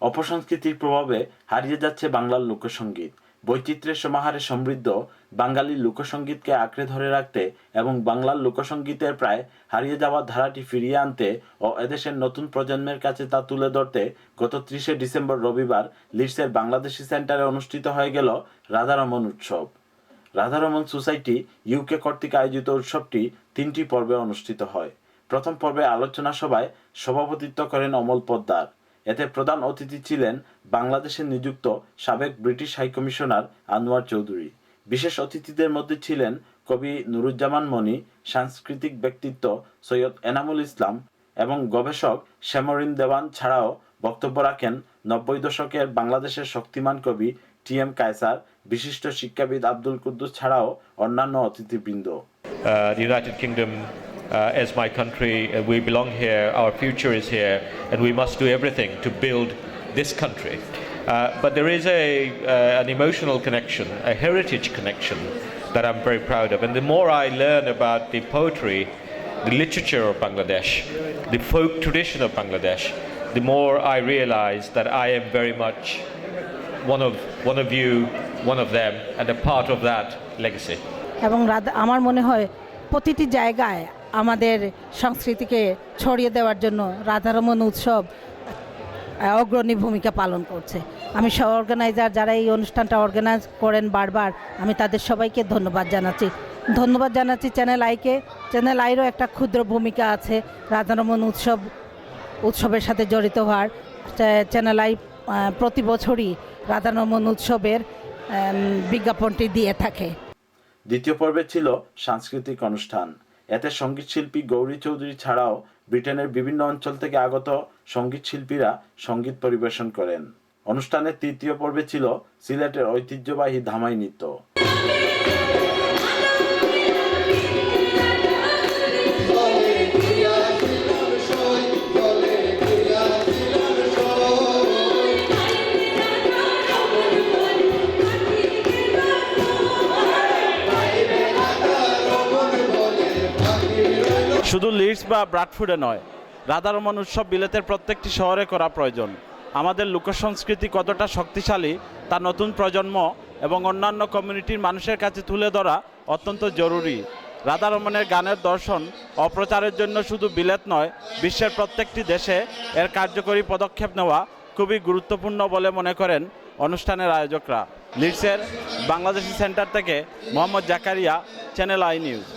অপসংস্কৃতির প্রভাবে হারিয়ে যাচ্ছে বাংলার লোকসঙ্গীত। বৈচিত্র্যের সমাহারে সমৃদ্ধ বাঙালি লোকসঙ্গীতকে আঁকড়ে ধরে রাখতে এবং বাংলার লোকসঙ্গীতের প্রায় হারিয়ে যাওয়া ধারাটি ফিরিয়ে আনতে ও এদেশের নতুন প্রজন্মের কাছে তা তুলে ধরতে গত 30 ডিসেম্বর রবিবার লিডসের বাংলাদেশি সেন্টারে অনুষ্ঠিত হয়ে গেল রাধারমণ উৎসব। রাধারমণ সোসাইটি ইউকে কর্তৃক আয়োজিত উৎসবটি 3টি পর্বে অনুষ্ঠিত হয়। প্রথম পর্বে আলোচনা সভায় সভাপতিত্ব করেন অমল পোদ্দার। এতে প্রধান অতিথি ছিলেন বাংলাদেশে নিযুক্ত সাবেক ব্রিটিশ হাইকমিশনার আনোয়ার চৌধুরী। বিশেষ অতিথিদের মধ্যে ছিলেন কবি নুরুজ্জামান মনি, সাংস্কৃতিক ব্যক্তিত্ব সৈয়দ এনামুল ইসলাম এবং গবেষক শ্যামরিন দেওয়ান। ছাড়াও বক্তব্য রাখেন 90 দশকের বাংলাদেশের শক্তিমান কবি TM কায়সার, বিশিষ্ট শিক্ষাবিদ আব্দুল কুদ্দুস ছাড়াও অন্যান্য অতিথিবৃন্দ। The United Kingdom as my country, we belong here, our future is here, and we must do everything to build this country. But there is an emotional connection, a heritage connection that I'm very proud of. And the more I learn about the poetry, the literature of Bangladesh, the folk tradition of Bangladesh, the more I realize that I am very much one of you, one of them, and a part of that legacy. এবং আমার মনে হয় প্রতিটি জায়গায় আমাদের সংস্কৃতিকে ছড়িয়ে দেওয়ার জন্য রাধারমণ উৎসব অগ্রণী ভূমিকা পালন করছে। আমি অর্গানাইজার যারা এই অনুষ্ঠানটা অর্গানাইজ করেন বারবার, আমি তাদের সবাইকে ধন্যবাদ জানাচ্ছি চ্যানেল আইকে। চ্যানেল আইরও একটা ক্ষুদ্র ভূমিকা আছে রাধারমণ উৎসবের সাথে জড়িত হওয়ার। চ্যানেল আই প্রতি বছরই রাধারমণ উৎসবের বিজ্ঞাপনটি দিয়ে থাকে। দ্বিতীয় পর্বে ছিল সাংস্কৃতিক অনুষ্ঠান। এতে সঙ্গীত শিল্পী গৌরী চৌধুরী ছাড়াও ব্রিটেনের বিভিন্ন অঞ্চল থেকে আগত সঙ্গীত শিল্পীরা সঙ্গীত পরিবেশন করেন। অনুষ্ঠানের তৃতীয় পর্বে ছিল সিলেটের ঐতিহ্যবাহী ধামাই নৃত্য। শুধু লিডস বা ব্রাডফোর্ডে নয়, রাধারমণ উৎসব বিলেতের প্রত্যেকটি শহরে করা প্রয়োজন। আমাদের লোকসংস্কৃতি কতটা শক্তিশালী তা নতুন প্রজন্ম এবং অন্যান্য কমিউনিটির মানুষের কাছে তুলে ধরা অত্যন্ত জরুরি। রাধারমণের গানের দর্শন অপ্রচারের জন্য শুধু বিলেত নয়, বিশ্বের প্রত্যেকটি দেশে এর কার্যকরী পদক্ষেপ নেওয়া খুবই গুরুত্বপূর্ণ বলে মনে করেন অনুষ্ঠানের আয়োজকরা। লিডসের বাংলাদেশি সেন্টার থেকে Mohammad Zakaria, channel I news.